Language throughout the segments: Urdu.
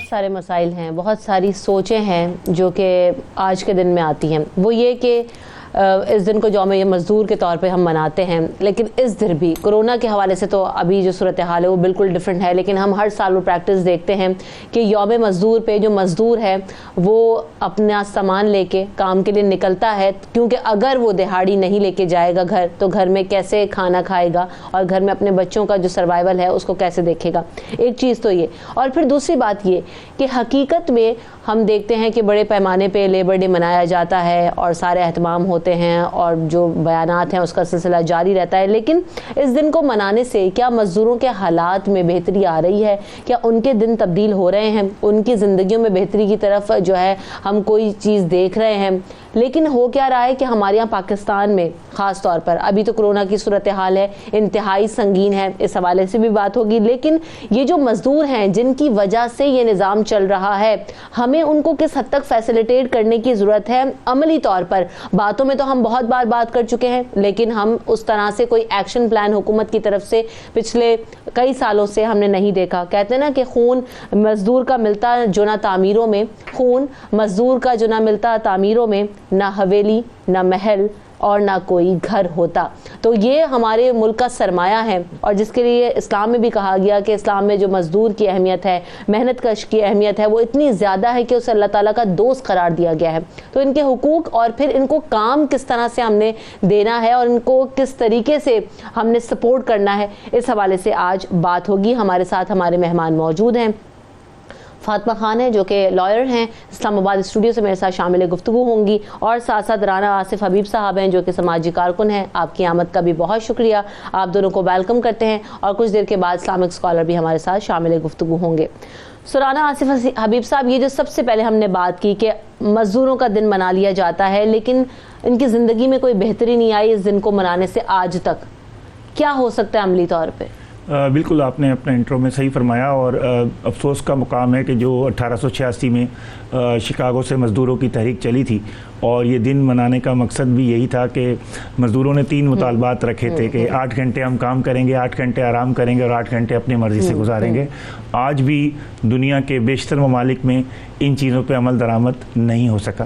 سارے مسائل ہیں, بہت ساری سوچیں ہیں جو کہ آج کے دن میں آتی ہیں. وہ یہ کہ اس دن کو یوم مزدور کے طور پہ ہم مناتے ہیں, لیکن اس دن بھی کرونا کے حوالے سے تو ابھی جو صورتحال ہے وہ بالکل ڈیفرنٹ ہے, لیکن ہم ہر سال وہ پریکٹس دیکھتے ہیں کہ یوم مزدور پہ جو مزدور ہے وہ اپنا سامان لے کے کام کے لیے نکلتا ہے, کیونکہ اگر وہ دہاڑی نہیں لے کے جائے گا گھر تو گھر میں کیسے کھانا کھائے گا اور گھر میں اپنے بچوں کا جو سروائیول ہے اس کو کیسے دیکھے گا. ایک چیز تو یہ, اور پھر دوسری بات یہ کہ حقیقت میں ہم دیکھتے ہیں کہ بڑے پیمانے پہ لیبر ڈے منایا جاتا ہے اور سارے اہتمام ہوتے ہیں اور جو بیانات ہیں اس کا سلسلہ جاری رہتا ہے, لیکن اس دن کو منانے سے کیا مزدوروں کے حالات میں بہتری آ رہی ہے؟ کیا ان کے دن تبدیل ہو رہے ہیں؟ ان کی زندگیوں میں بہتری کی طرف جو ہے ہم کوئی چیز دیکھ رہے ہیں؟ لیکن ہو کیا رہا ہے کہ ہمارے یہاں پاکستان میں خاص طور پر ابھی تو کرونا کی صورتحال ہے, انتہائی سنگین ہے, اس حوالے سے بھی بات ہوگی, لیکن یہ جو مزدور ہیں جن کی وجہ سے یہ نظام چل رہا ہے, ہمیں ان کو کس حد تک فیسیلیٹیٹ کرنے کی ضرورت ہے عملی طور پر. باتوں میں تو ہم بہت بار بات کر چکے ہیں, لیکن ہم اس طرح سے کوئی ایکشن پلان حکومت کی طرف سے پچھلے کئی سالوں سے ہم نے نہیں دیکھا. کہتے ہیں نا کہ خون مزدور کا ملتا جو نہ تعمیروں میں, خون مزدور کا جو نہ ملتا تعمیروں میں, نہ حویلی نہ محل اور نہ کوئی گھر ہوتا. تو یہ ہمارے ملک کا سرمایہ ہے, اور جس کے لیے اسلام میں بھی کہا گیا کہ اسلام میں جو مزدور کی اہمیت ہے, محنت کش کی اہمیت ہے, وہ اتنی زیادہ ہے کہ اسے اللہ تعالیٰ کا دوست قرار دیا گیا ہے. تو ان کے حقوق اور پھر ان کو کام کس طرح سے ہم نے دینا ہے اور ان کو کس طریقے سے ہم نے سپورٹ کرنا ہے, اس حوالے سے آج بات ہوگی. ہمارے ساتھ ہمارے مہمان موجود ہیں. فاطمہ خان ہیں جو کہ لائر ہیں, اسلام آباد اسٹوڈیو سے میرے ساتھ شامل گفتگو ہوں گی, اور ساتھ ساتھ رانا آصف حبیب صاحب ہیں جو کہ سماجی کارکن ہیں. آپ کی آمد کا بھی بہت شکریہ, آپ دونوں کو ویلکم کرتے ہیں, اور کچھ دیر کے بعد اسلامک اسکالر بھی ہمارے ساتھ شامل گفتگو ہوں گے. رانا آصف حبیب صاحب, یہ جو سب سے پہلے ہم نے بات کی کہ مزدوروں کا دن منا لیا جاتا ہے لیکن ان کی زندگی میں کوئی بہتری نہیں آئی اس دن کو منانے سے آج تک, کیا ہو سکتا ہے عملی طور پہ؟ بالکل آپ نے اپنے انٹرو میں صحیح فرمایا, اور افسوس کا مقام ہے کہ جو 1886 میں شکاگو سے مزدوروں کی تحریک چلی تھی, اور یہ دن منانے کا مقصد بھی یہی تھا کہ مزدوروں نے 3 مطالبات رکھے تھے کہ 8 گھنٹے ہم کام کریں گے, 8 گھنٹے آرام کریں گے, اور 8 گھنٹے اپنی مرضی سے گزاریں گے. آج بھی دنیا کے بیشتر ممالک میں ان چیزوں پہ عمل درآمد نہیں ہو سکا.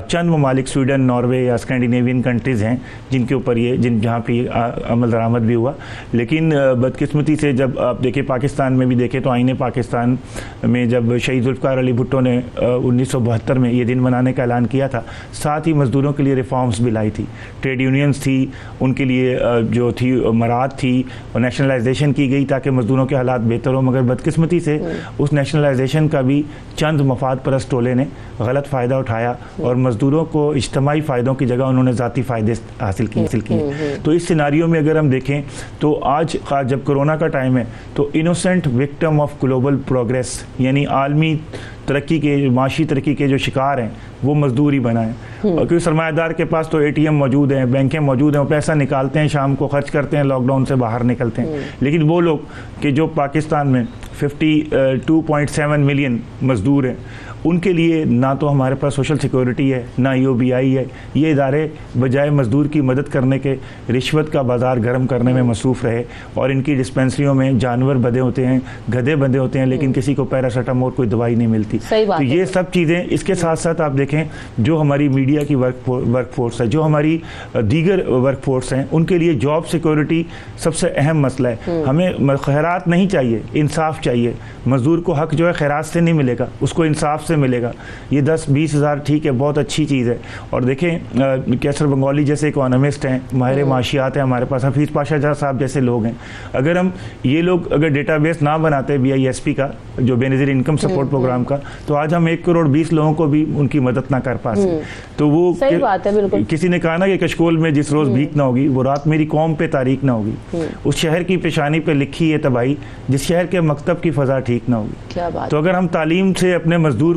چند ممالک سویڈن, ناروے یا اسکینڈینیوین کنٹریز ہیں جن کے اوپر جہاں پہ عمل درآمد بھی ہوا, لیکن بدقسمتی سے جب آپ دیکھیں پاکستان میں بھی دیکھیں تو آئین پاکستان میں جب شہید ذوالفقار علی بھٹو نے 1972 میں یہ دن منانے کا اعلان کیا تھا, ساتھ ہی مزدوروں کے لیے ریفارمز بھی لائی تھی. ٹریڈ یونینز تھی, ان کے لیے جو تھی مراعات تھی, اور نیشنلائزیشن کی گئی تاکہ مزدوروں کے حالات بہتر ہوں, مگر بدقسمتی سے اس نیشنلائزیشن کا بھی چند مفاد پرست ٹولے نے غلط فائدہ اٹھایا, اور مزدوروں کو اجتماعی فائدوں کی جگہ انہوں نے ذاتی فائدے حاصل کیے. تو اس سیناریو میں اگر ہم دیکھیں تو آج جب کرونا کا ٹائم ہے تو innocent victim of global progress, یعنی عالمی ترقی کے, معاشی ترقی کے جو شکار ہیں وہ مزدور ہی بنا ہے. کیونکہ سرمایہ دار کے پاس تو ATM موجود ہیں, بینکیں موجود ہیں, وہ پیسہ نکالتے ہیں, شام کو خرچ کرتے ہیں, لاک ڈاؤن سے باہر نکلتے ہیں. لیکن وہ لوگ کہ جو پاکستان میں 52.7 ملین مزدور ہیں, ان کے لیے نہ تو ہمارے پاس سوشل سیکورٹی ہے, نہ EOBI ہے. یہ ادارے بجائے مزدور کی مدد کرنے کے رشوت کا بازار گرم کرنے میں مصروف رہے, اور ان کی ڈسپینسریوں میں جانور بندھے ہوتے ہیں, گدھے بندھے ہوتے ہیں, لیکن کسی کو پیراسیٹامول کوئی دوائی نہیں ملتی. تو یہ سب چیزیں, اس کے ساتھ ساتھ آپ دیکھیں جو ہماری میڈیا کی ورک فورس ہے, جو ہماری دیگر ورک فورس ہیں, ان کے لیے جاب سیکورٹی سب سے اہم مسئلہ ہے. ہمیں خیرات نہیں چاہیے, انصاف چاہیے. مزدور کو حق جو ہے خیرات سے نہیں ملے گا, اس کو انصاف سے ملے گا. یہ 10-20 ہزار ٹھیک ہے, بہت اچھی چیز ہے. اور دیکھیں کیسر بنگالی جیسے اکانومسٹ ہیں, ماہر معاشیات ہیں ہمارے پاس, حفیظ پاشا صاحب جیسے لوگ ہیں. اگر ہم یہ لوگ اگر ڈیٹا بیس نہ بناتے BISP کا, جو بے نظیر انکم سپورٹ پروگرام کا, تو آج ہم 1 کروڑ 20 لوگوں کو بھی ان کی مدد نہ کر پاتے. تو وہ کسی نے کہا نا کہ کشکول میں جس روز بھیک نہ ہوگی وہ رات میری قوم پہ تاریخ نہ ہوگی. اس شہر کی پیشانی پہ لکھی ہے تباہی جس شہر کے مکتب کی فضا ٹھیک نہ ہوگی. تو اگر ہم تعلیم سے اپنے مزدور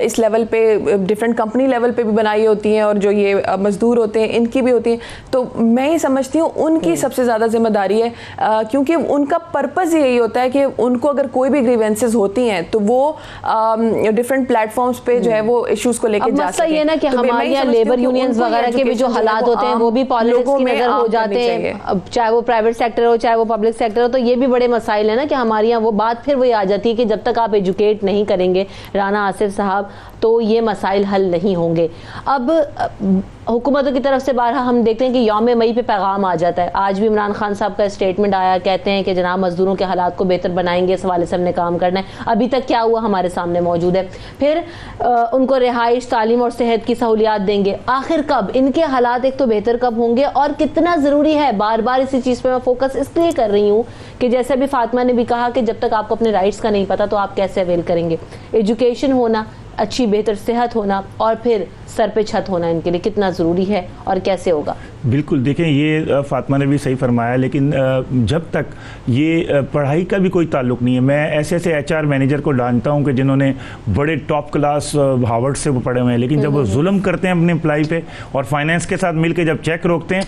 اس لیول پہ ڈفرینٹ کمپنی لیول پہ بھی بنائی ہوتی ہیں اور جو یہ مزدور ہوتے ہیں ان کی بھی ہوتی ہیں, تو میں یہ سمجھتی ہوں ان کی سب سے زیادہ ذمہ داری ہے, کیونکہ ان کا پرپز یہی ہوتا ہے کہ ان کو اگر کوئی بھی گریوینسز ہوتی ہیں تو وہ ڈفرینٹ پلیٹ فارمز پہ جو ہے وہ ایشوز کو لے کے جا سکیں. یہ نا کہ ہمارے یہاں لیبر یونینز وغیرہ کے بھی جو حالات ہوتے ہیں وہ بھی پالیٹکس کی نظر ہو جاتے ہیں, چاہے وہ پرائیویٹ سیکٹر ہو چاہے وہ پبلک سیکٹر ہو, تو یہ بھی بڑے مسائل ہیں نا کہ ہمارے یہاں وہ بات پھر وہی آ جاتی ہے کہ جب تک آپ ایجوکیٹ نہیں کریں گے رانا آصف صاحب تو یہ مسائل حل نہیں ہوں گے. اب حکومتوں کی طرف سے بارہا ہم دیکھتے ہیں کہ یوم مئی پہ پیغام آ جاتا ہے. آج بھی عمران خان صاحب کا اسٹیٹمنٹ آیا, کہتے ہیں کہ جناب مزدوروں کے حالات کو بہتر بنائیں گے, اس حوالے سے ہم نے کام کرنا ہے. ابھی تک کیا ہوا ہمارے سامنے موجود ہے. پھر ان کو رہائش, تعلیم اور صحت کی سہولیات دیں گے. آخر کب ان کے حالات ایک تو بہتر کب ہوں گے اور کتنا ضروری ہے؟ بار بار اسی چیز پہ میں فوکس اس لیے کر رہی ہوں کہ جیسے ابھی فاطمہ نے بھی کہا کہ جب تک آپ کو اپنے رائٹس کا نہیں پتا تو آپ کیسے اویل کریں گے. ایجوکیشن ہونا, اچھی بہتر صحت ہونا اور پھر سر پہ چھت ہونا ان کے لیے کتنا ضروری ہے اور کیسے ہوگا؟ بالکل, دیکھیں یہ فاطمہ نے بھی صحیح فرمایا, لیکن جب تک یہ پڑھائی کا بھی کوئی تعلق نہیں ہے. میں ایسے ایسے ایچ آر مینیجر کو جانتا ہوں کہ جنہوں نے بڑے ٹاپ کلاس ہارورڈ سے وہ پڑھے ہوئے ہیں, لیکن جب وہ ظلم کرتے ہیں اپنے امپلائی پہ اور فائنینس کے ساتھ مل کے جب چیک روکتے ہیں,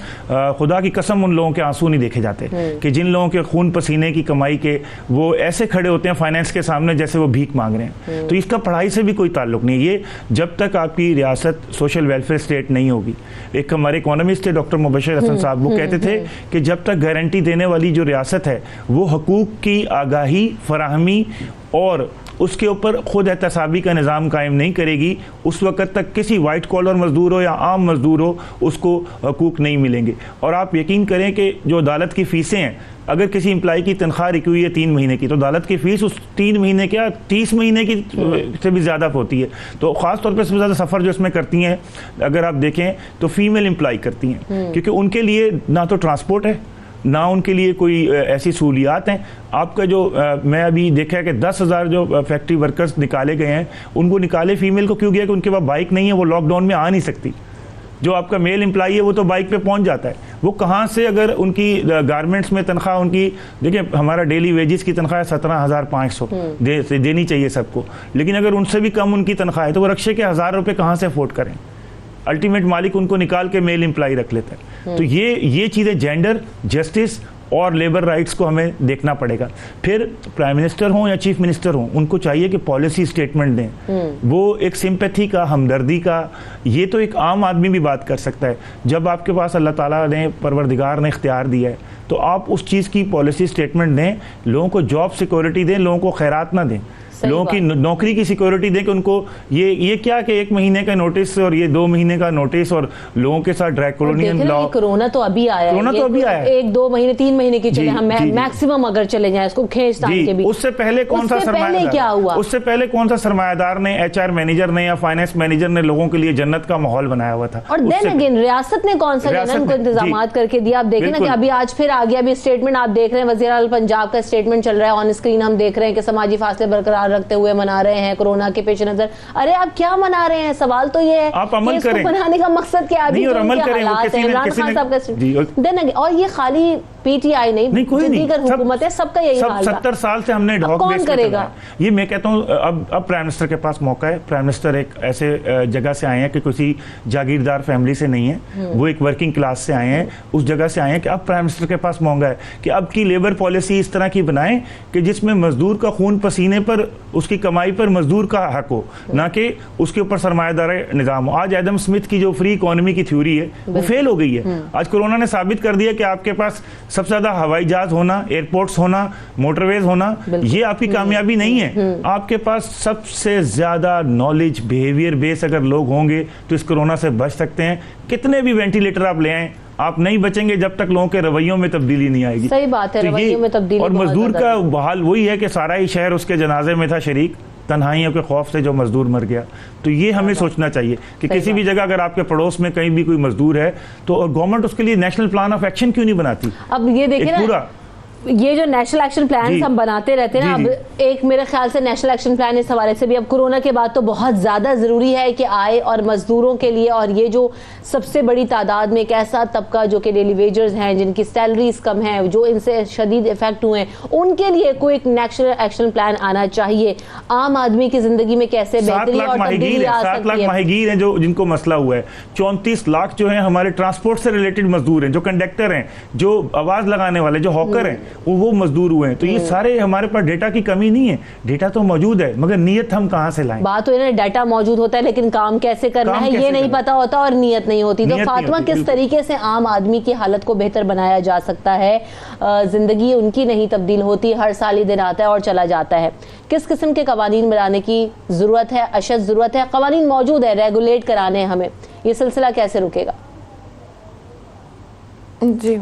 خدا کی قسم ان لوگوں کے آنسو نہیں دیکھے جاتے کہ جن لوگوں کے خون پسینے کی کمائی کے وہ ایسے کھڑے ہوتے ہیں فائنینس کے سامنے جیسے وہ بھیک مانگ رہے ہیں. تو اس کا پڑھائی سے بھی کوئی تعلق نہیں. یہ جب تک آپ کی ریاست سوشل ویلفیئر اسٹیٹ نہیں ہوگی. ایک ہمارے اکانومسٹ تھے ڈاکٹر مبشر حسن صاحب, وہ کہتے تھے کہ جب تک گارنٹی دینے والی جو ریاست ہے وہ حقوق کی آگاہی فراہمی اور اس کے اوپر خود احتسابی کا نظام قائم نہیں کرے گی, اس وقت تک کسی وائٹ کالر مزدور ہو یا عام مزدور ہو اس کو حقوق نہیں ملیں گے. اور آپ یقین کریں کہ جو عدالت کی فیسیں ہیں, اگر کسی امپلائی کی تنخواہ رکی ہوئی ہے 3 مہینے کی تو عدالت کی فیس اس 3 مہینے کیا 30 مہینے کی سے بھی زیادہ ہوتی ہے. تو خاص طور پہ سب سے زیادہ سفر جو اس میں کرتی ہیں اگر آپ دیکھیں تو فیمیل امپلائی کرتی ہیں, کیونکہ ان کے لیے نہ تو ٹرانسپورٹ ہے نہ ان کے لیے کوئی ایسی سہولیات ہیں. آپ کا جو میں ابھی دیکھا ہے کہ 10,000 جو فیکٹری ورکرز نکالے گئے ہیں, ان کو نکالے فیمیل کو کیوں گیا کہ ان کے پاس بائک نہیں ہے, وہ لاک ڈاؤن میں آ نہیں سکتی. جو آپ کا میل امپلائی ہے وہ تو بائک پہ پہنچ جاتا ہے. وہ کہاں سے اگر ان کی گارمنٹس میں تنخواہ ان کی, دیکھیں ہمارا ڈیلی ویجز کی تنخواہ 17,500 دینی چاہیے سب کو, لیکن اگر ان سے بھی کم ان کی تنخواہ ہے تو وہ رکشے کے 1,000 روپے کہاں سے افورڈ کریں؟ الٹیمیٹ مالک ان کو نکال کے میل امپلائی رکھ لیتا ہے. تو یہ چیزیں جینڈر جسٹس اور لیبر رائٹس کو ہمیں دیکھنا پڑے گا. پھر پرائم منسٹر ہوں یا چیف منسٹر ہوں, ان کو چاہیے کہ پالیسی سٹیٹمنٹ دیں. وہ ایک سمپیتھی کا, ہمدردی کا, یہ تو ایک عام آدمی بھی بات کر سکتا ہے. جب آپ کے پاس اللہ تعالیٰ نے پروردگار نے اختیار دیا ہے تو آپ اس چیز کی پالیسی سٹیٹمنٹ دیں, لوگوں کو جاب سیکورٹی دیں, لوگوں کو خیرات نہ دیں, لوگوں کی نوکری کی سیکورٹی دیں کہ ان کو یہ کیا کہ 1 مہینے کا نوٹس اور یہ 2 مہینے کا نوٹس اور لوگوں کے ساتھ ڈریکولونین لا. کورونا تو ابھی آیا ہے, 1-2 مہینے 3 مہینے کی چلے, ہم میکسیمم اگر چلے جائیں اس کو کھینچ تان کے بھی. اس سے پہلے کون سا سرمایہ کیا ہوا, اس سے پہلے کون سا سرمایہ دار نے, ایچ آر مینیجر نے یا فائنینس مینیجر نے لوگوں کے لیے جنت کا ماحول بنایا ہوا تھا؟ اور دین اگین ریاست نے کون سا ان کو انتظامات کر کے دیا؟ آپ دیکھیں نا کہ ابھی آج پھر آ گیا ابھی اسٹیٹمنٹ آپ دیکھ رہے ہیں, وزیر اعلیٰ پنجاب کا اسٹیٹمنٹ چل رہا ہے آن اسکرین, ہم دیکھ رہے ہیں کہ سماجی فاصلے برقرار رکھتے ہوئے منا رہے ہیں کورونا کے پیش نظر. ارے آپ کیا منا رہے ہیں؟ سوال تو یہ ہے آپ عمل کریں, بنانے کا مقصد کیا ہے؟ عمل کریں. عمران خان صاحب کا اور یہ خالی پی ٹی آئی نہیں, دیگر حکومت ہے, سب کا یہی حال ہے. 70 سال سے ہم نے ڈھوک کون کرے گا یہ؟ میں کہتا ہوں اب پرائم منسٹر کے پاس موقع ہے. پرائم منسٹر ایک ایسے جگہ سے آئے ہیں کہ کسی جاگیردار فیملی سے نہیں ہے, وہ ایک ورکنگ کلاس سے آئے ہیں, اس جگہ سے آئے ہیں کہ اب پرائم منسٹر کے پاس موقع ہے کہ اب کی لیبر پالیسی اس طرح کی بنائیں کہ جس میں مزدور کا خون پسینے پر, اس کی کمائی پر مزدور کا حق ہو, نہ کہ اس کے اوپر سرمایہ دار نظام ہو. آج ایڈم اسمتھ کی جو فری اکانومی کی تھیوری ہے وہ فیل ہو گئی ہے. آج کورونا نے ثابت کر دیا کہ آپ کے پاس سب سے زیادہ ہوائی جہاز ہونا, ایئرپورٹس ہونا, موٹر ویز ہونا, یہ آپ کی کامیابی نہیں ہے. آپ کے پاس سب سے زیادہ نالج بیہیویئر بیس اگر لوگ ہوں گے تو اس کورونا سے بچ سکتے ہیں. کتنے بھی وینٹیلیٹر آپ لے آئیں, آپ نہیں بچیں گے جب تک لوگوں کے رویوں میں تبدیلی نہیں آئے گی. صحیح بات ہے, رویوں میں تبدیلی. اور مزدور کا حال وہی ہے کہ سارا ہی شہر اس کے جنازے میں تھا شریک, تنہائیوں کے خوف سے جو مزدور مر گیا. تو یہ ہمیں سوچنا چاہیے کہ کسی بھی جگہ اگر آپ کے پڑوس میں کہیں بھی کوئی مزدور ہے تو گورنمنٹ اس کے لیے نیشنل پلان آف ایکشن کیوں نہیں بناتی؟ اب یہ دیکھیں نا, یہ جو نیشنل ایکشن پلان ہم بناتے رہتے ہیں نا، اب ایک میرے خیال سے نیشنل ایکشن پلان اس حوالے سے بھی اب کورونا کے بعد تو بہت زیادہ ضروری ہے کہ آئے، اور مزدوروں کے لیے، اور یہ جو سب سے بڑی تعداد میں ایک ایسا طبقہ جو کہ ڈیلی ویجرز ہیں، جن کی سیلریز کم ہیں، جو ان سے شدید افیکٹ ہوئے ہیں، ان کے لیے کوئی ایک نیشنل ایکشن پلان آنا چاہیے. عام آدمی کی زندگی میں کیسے بہتری اور تبدیلی آ سکتی ہے. 7 لاکھ ماہی گیر ہیں جن کو مسئلہ ہوا ہے. 34 لاکھ جو ہیں ہمارے ٹرانسپورٹ سے ریلیٹڈ مزدور ہیں، جو کنڈکٹر ہیں، جو آواز لگانے والے، جو ہاکر ہیں، وہ مزدور ہوئے ہیں. تو یہ سارے ہمارے پاس ڈیٹا کی کمی نہیں ہے، ڈیٹا تو موجود ہے، مگر نیت ہم کہاں سے لائیں. بات تو ہے نا، ڈیٹا موجود ہوتا ہے لیکن کام کیسے کرنا ہے یہ نہیں پتا ہوتا، اور نیت نہیں ہوتی. تو فاطمہ، کس طریقے سے عام آدمی کی حالت کو بہتر بنایا جا سکتا ہے؟ زندگی ان کی نہیں تبدیل ہوتی، ہر سال ہی دن آتا ہے اور چلا جاتا ہے. کس قسم کے قوانین بنانے کی ضرورت ہے، اشد ضرورت ہے؟ قوانین موجود ہے، ریگولیٹ کرانے ہیں ہمیں، یہ سلسلہ کیسے رکے گا؟ جی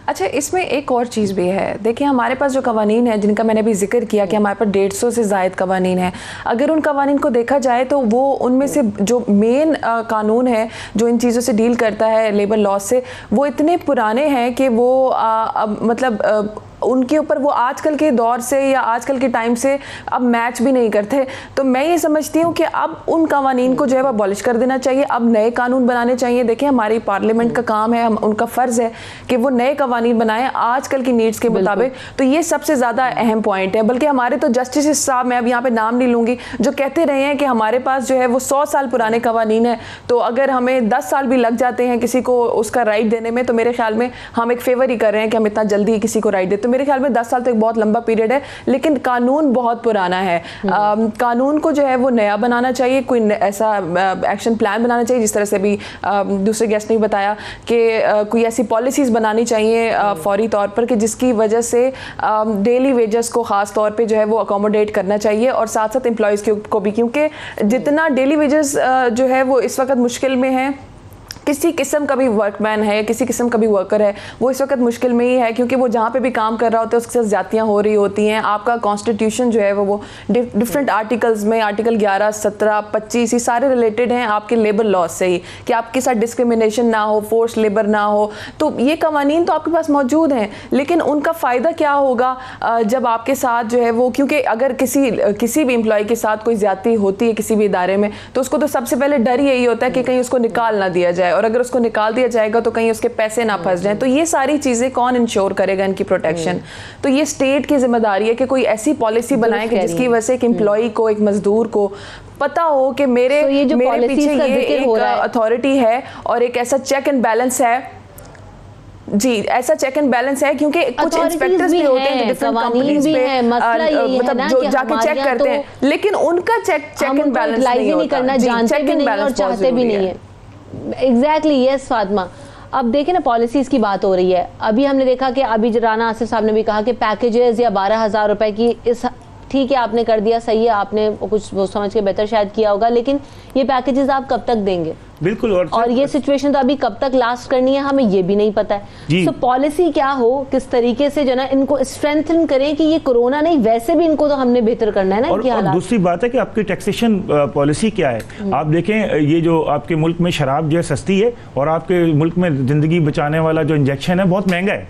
اچھا، اس میں ایک اور چیز بھی ہے. دیکھیں، ہمارے پاس جو قوانین ہیں جن کا میں نے بھی ذکر کیا کہ ہمارے پاس 150 سے زائد قوانین ہیں، اگر ان قوانین کو دیکھا جائے تو وہ ان میں سے جو مین قانون ہے جو ان چیزوں سے ڈیل کرتا ہے لیبر لاء سے، وہ اتنے پرانے ہیں کہ وہ مطلب ان کے اوپر وہ آج کل کے دور سے یا آج کل کے ٹائم سے اب میچ بھی نہیں کرتے. تو میں یہ سمجھتی ہوں کہ اب ان قوانین کو جو ہے وہ ابالش کر دینا چاہیے، اب نئے قانون بنانے چاہیے. دیکھیں، ہماری پارلیمنٹ کا کام ہے، ان کا فرض ہے کہ وہ نئے قوانین بنائیں آج کل کی نیڈز کے مطابق. تو یہ سب سے زیادہ اہم پوائنٹ ہے. بلکہ ہمارے تو جسٹس صاحب، میں اب یہاں پہ نام نہیں لوں گی، جو کہتے رہے ہیں کہ ہمارے پاس جو ہے وہ 100 سال پرانے قوانین ہیں، تو اگر ہمیں 10 سال بھی لگ جاتے ہیں کسی کو اس کا رائٹ دینے میں، تو میرے خیال میں ہم ایک فیور ہی کر رہے ہیں کہ ہم اتنا جلدی کسی کو رائٹ دیں. تو میرے خیال میں 10 سال تو ایک بہت لمبا پیریڈ ہے، لیکن قانون بہت پرانا ہے. قانون کو جو ہے وہ نیا بنانا چاہیے، کوئی ایسا ایکشن پلان بنانا چاہیے، جس طرح سے بھی دوسرے گیسٹ نے بتایا کہ کوئی ایسی پالیسیز بنانی چاہیے فوری طور پر کہ جس کی وجہ سے ڈیلی ویجز کو خاص طور پہ جو ہے وہ اکوموڈیٹ کرنا چاہیے، اور ساتھ ساتھ امپلائیز کو بھی، کیونکہ جتنا ڈیلی ویجز جو ہے وہ اس وقت مشکل میں ہے. کسی قسم کا بھی ورک مین ہے، کسی قسم کا بھی ورکر ہے، وہ اس وقت مشکل میں ہی ہے، کیونکہ وہ جہاں پہ بھی کام کر رہا ہوتا ہے اس کے ساتھ زیادتیاں ہو رہی ہوتی ہیں. آپ کا کانسٹیٹیوشن جو ہے وہ ڈفرینٹ آرٹیکلز میں، آرٹیکل 11, 17, 25 یہ سارے ریلیٹڈ ہیں آپ کے لیبر لاء سے ہی، کہ آپ کے ساتھ ڈسکریمنیشن نہ ہو، فورس لیبر نہ ہو. تو یہ قوانین تو آپ کے پاس موجود ہیں، لیکن ان کا فائدہ کیا ہوگا جب آپ کے ساتھ جو ہے وہ، کیونکہ اگر کسی بھی امپلائی کے ساتھ کوئی زیادتی ہوتی ہے کسی بھی ادارے میں، تو اس کو تو سب سے پہلے ڈر یہی ہوتا ہے کہ کہیں اس کو نکال نہ دیا جائے، اور اگر اس کو نکال دیا جائے گا تو کہیں اس کے پیسے نہ پھنس جائیں. تو یہ ساری چیزیں کون انشور کرے گا ان کی پروٹیکشن؟ تو یہ اسٹیٹ کی ذمہ داری ہے کہ کوئی ایسی پالیسی بنائے کہ جس کی وجہ سے ایک امپلائی کو، ایک مزدور کو پتا ہو کہ میرے پیچھے یہ ایک اتھارٹی ہے اور ایک ایسا چیک اینڈ بیلنس ہے. جی، ایسا چیک اینڈ بیلنس ہے، کیونکہ کچھ انسپیکٹرز بھی ہوتے ہیں جو ڈفرینٹ کمپنیز پہ مطلب جو جا کے چیک کرتے ہیں، لیکن ان کا چیک اینڈ بیلنس نہیں کرنا جانتے بھی نہیں اور چاہتے بھی نہیں ہے. ایگزیکٹلی، یس فاطمہ. اب دیکھیں نا، پالیسیز کی بات ہو رہی ہے. ابھی ہم نے دیکھا کہ ابھی رانا آصف صاحب نے بھی کہا کہ پیکیجز یا 12,000 روپے کی، اس ٹھیک ہے آپ نے کر دیا، صحیح ہے، آپ نے کچھ وہ سمجھ کے بہتر شاید کیا ہوگا، لیکن یہ پیکیجز آپ کب تک دیں گے؟ بالکل. اور یہ سچویشن تو ابھی کب تک لاسٹ کرنی ہے ہمیں یہ بھی نہیں پتا ہے. سو پالیسی کیا ہو، کس طریقے سے جو نا ان کو اسٹرینتھن کریں کہ یہ کورونا نہیں، ویسے بھی ان کو تو ہم نے بہتر کرنا ہے نا. اور دوسری بات ہے کہ آپ کی ٹیکسیشن پالیسی کیا ہے. آپ دیکھیں، یہ جو آپ کے ملک میں شراب جو ہے سستی ہے، اور آپ کے ملک میں زندگی بچانے والا جو انجیکشن ہے بہت مہنگا ہے.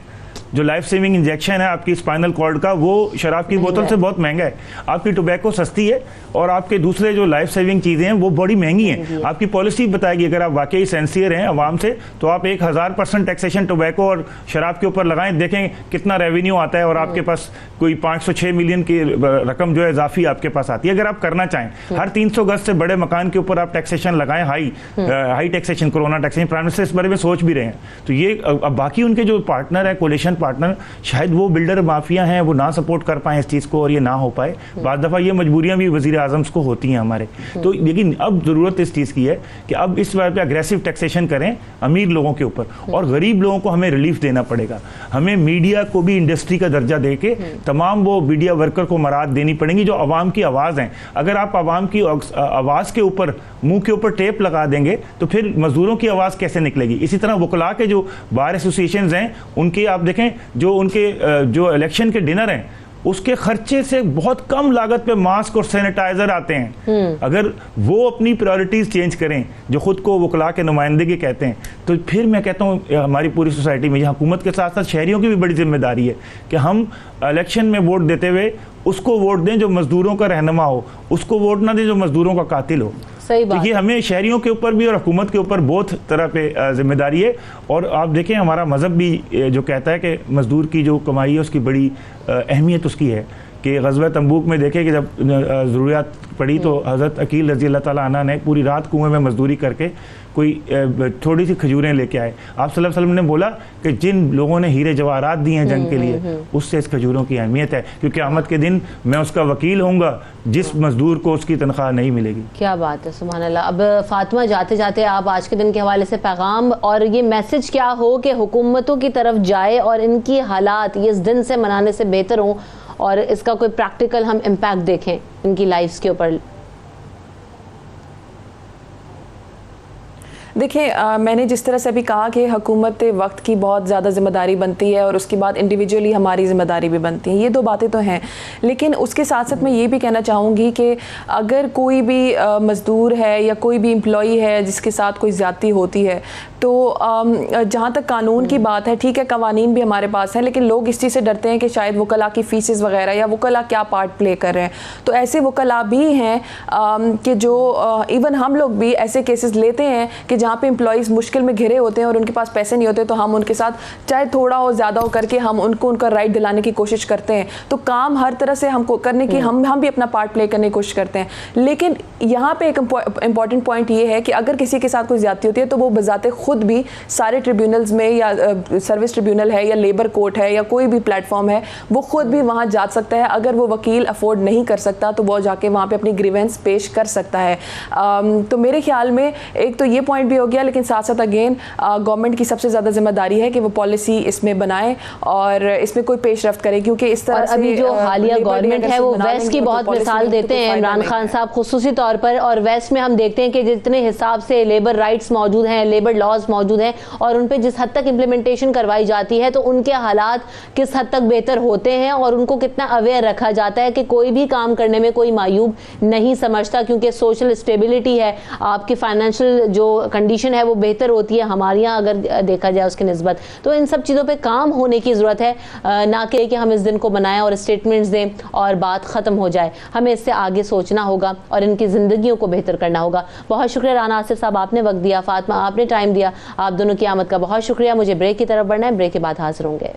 جو لائف سیونگ انجیکشن ہے آپ کی اسپائنل کارڈ کا، وہ شراب کی بوتل سے بہت مہنگا ہے. آپ کی ٹوبیکو سستی ہے، اور آپ کے دوسرے جو لائف سیونگ چیزیں ہیں وہ بڑی مہنگی ہیں. آپ کی پالیسی بتائے گی، اگر آپ واقعی سینسیئر ہیں عوام سے، تو آپ 1000% ٹیکسیشن ٹوبیکو اور شراب کے اوپر لگائیں، دیکھیں کتنا ریونیو آتا ہے، اور آپ کے پاس کوئی 506 ملین کی رقم جو ہے اضافی آپ کے پاس آتی ہے. اگر آپ کرنا چاہیں، ہر 300 گز سے بڑے مکان کے اوپر آپ ٹیکسیشن لگائیں، high taxation, corona taxation. Prime minister اس بارے میں سوچ بھی رہے ہیں. تو یہ اب باقی ان کے جو پارٹنر ہیں، کولیشن پارٹنر، شاید وہ بلڈر مافیا ہیں، وہ نہ سپورٹ کر پائیں اس چیز کو، اور یہ نہ ہو پائے. بعض دفعہ یہ مجبوریاں بھی وزیر اعظم کو ہوتی ہیں ہمارے. تو لیکن اب ضرورت اس چیز کی ہے کہ اب اس بار پہ اگریسو ٹیکسیشن کریں امیر لوگوں کے اوپر، اور غریب لوگوں کو ہمیں ریلیف دینا پڑے گا. ہمیں میڈیا کو بھی انڈسٹری کا درجہ دے کے تمام وہ میڈیا ورکر کو مراعات دینی پڑیں گی جو عوام کی آواز ہیں. اگر آپ عوام کی آواز کے اوپر، منہ کے اوپر ٹیپ لگا دیں گے تو پھر مزدوروں کی آواز کیسے نکلے گی؟ اسی طرح وکلاء کے جو بار ایسوسیشنز ہیں، ان کے آپ دیکھیں، جو ان کے جو الیکشن کے ڈنر ہیں، اس کے خرچے سے بہت کم لاگت پہ ماسک اور سینیٹائزر آتے ہیں. اگر وہ اپنی پریورٹیز چینج کریں جو خود کو وکلاء کے نمائندگی کہتے ہیں, تو پھر میں کہتا ہوں ہماری پوری سوسائٹی میں حکومت کے ساتھ ساتھ شہریوں کی بھی بڑی ذمہ داری ہے کہ ہم الیکشن میں ووٹ دیتے ہوئے اس کو ووٹ دیں جو مزدوروں کا رہنما ہو, اس کو ووٹ نہ دیں جو مزدوروں کا قاتل ہو. صحیح بات. یہ ہمیں شہریوں کے اوپر بھی اور حکومت کے اوپر بہت طرح پہ ذمہ داری ہے. اور آپ دیکھیں ہمارا مذہب بھی جو کہتا ہے کہ مزدور کی جو کمائی ہے اس کی بڑی اہمیت اس کی ہے, کہ غزوہ تنبوک میں دیکھیں کہ جب ضروریات پڑی تو حضرت عقیل رضی اللہ تعالیٰ عنہ نے پوری رات کنویں میں مزدوری کر کے کوئی تھوڑی سی کھجوریں لے کے آئے. آپ صلی اللہ علیہ وسلم نے بولا کہ جن لوگوں نے ہیرے جواہرات دیے ہیں جنگ کے لیے, اس سے اس کھجوروں کی اہمیت ہے, کیونکہ قیامت کے دن میں اس کا وکیل ہوں گا جس مزدور کو اس کی تنخواہ نہیں ملے گی. کیا بات ہے, سبحان اللہ. اب فاطمہ جاتے جاتے آپ آج کے دن کے حوالے سے پیغام اور یہ میسج کیا ہو کہ حکومتوں کی طرف جائے اور ان کی حالات یہ اس دن سے منانے سے بہتر ہوں اور اس کا کوئی پریکٹیکل ہم امپیکٹ دیکھیں ان کی لائفز کے اوپر. دیکھیں میں نے جس طرح سے ابھی کہا کہ حکومت وقت کی بہت زیادہ ذمہ داری بنتی ہے اور اس کے بعد انڈیویجولی ہماری ذمہ داری بھی بنتی ہے, یہ دو باتیں تو ہیں. لیکن اس کے ساتھ ساتھ میں یہ بھی کہنا چاہوں گی کہ اگر کوئی بھی مزدور ہے یا کوئی بھی امپلائی ہے جس کے ساتھ کوئی زیادتی ہوتی ہے تو جہاں تک قانون کی بات ہے, ٹھیک ہے قوانین بھی ہمارے پاس ہیں, لیکن لوگ اس چیز سے ڈرتے ہیں کہ شاید وکلاء کی فیسز وغیرہ یا وکلاء کیا پارٹ پلے کر رہے ہیں. تو ایسے وکلاء بھی ہیں کہ جو ایون ہم لوگ بھی ایسے کیسز لیتے ہیں کہ جہاں پہ امپلائیز مشکل میں گھرے ہوتے ہیں اور ان کے پاس پیسے نہیں ہوتے, تو ہم ان کے ساتھ چاہے تھوڑا ہو زیادہ ہو کر کے ہم ان کو ان کا رائٹ دلانے کی کوشش کرتے ہیں. تو کام ہر طرح سے ہم کو کرنے کی ہم بھی اپنا پارٹ پلے کرنے کی کوشش کرتے ہیں. لیکن یہاں پہ ایک امپورٹنٹ پوائنٹ یہ ہے کہ اگر کسی کے ساتھ کوئی زیادتی ہوتی ہے تو وہ بذات خود بھی سارے ٹریبیونلز میں یا سروس ٹریبیونل ہے یا لیبر کورٹ ہے یا کوئی بھی پلیٹ فارم ہے, وہ خود بھی وہاں جا سکتا ہے. اگر وہ وکیل افورڈ نہیں کر سکتا تو وہ جا کے وہاں پہ اپنی گریونس پیش کر سکتا ہے. تو میرے خیال میں ایک تو یہ پوائنٹ بھی ہو گیا, لیکن ساتھ ساتھ اگین گورنمنٹ کی سب سے زیادہ ذمہ داری ہے کہ وہ پالیسی اس میں بنائے اور اس میں کوئی پیش رفت کرے, کیونکہ اس طرح سے ابھی جو حالیہ گورنمنٹ ہے وہ ویسٹ کی بہت مثال دیتے ہیں عمران خان صاحب خصوصی طور پر. اور ویسٹ میں ہم دیکھتے ہیں کہ جتنے حساب سے لیبر رائٹس موجود ہیں, لیبر لاز موجود ہیں, اور ان پہ جس حد تک امپلیمنٹیشن کروائی جاتی ہے تو ان کے حالات کس حد تک بہتر ہوتے ہیں اور ان کو کتنا اویئر رکھا جاتا ہے کہ کوئی بھی کام کرنے میں کوئی معیوب نہیں سمجھتا, کیونکہ سوشل اسٹیبلٹی ہے, آپ کی فائنینشیل جو کنڈیشن ہے وہ بہتر ہوتی ہے ہمارے یہاں اگر دیکھا جائے اس کی نسبت. تو ان سب چیزوں پہ کام ہونے کی ضرورت ہے, نہ کہ ہم اس دن کو بنائیں اور اسٹیٹمنٹس دیں اور بات ختم ہو جائے. ہمیں اس سے آگے سوچنا ہوگا اور ان کی زندگیوں کو بہتر کرنا ہوگا. بہت شکریہ رانا آصف صاحب, آپ نے وقت دیا, فاطمہ آپ نے ٹائم دیا, آپ دونوں کی آمد کا بہت شکریہ. مجھے بریک کی طرف بڑھنا ہے, بریک کے بعد حاضر ہوں گے.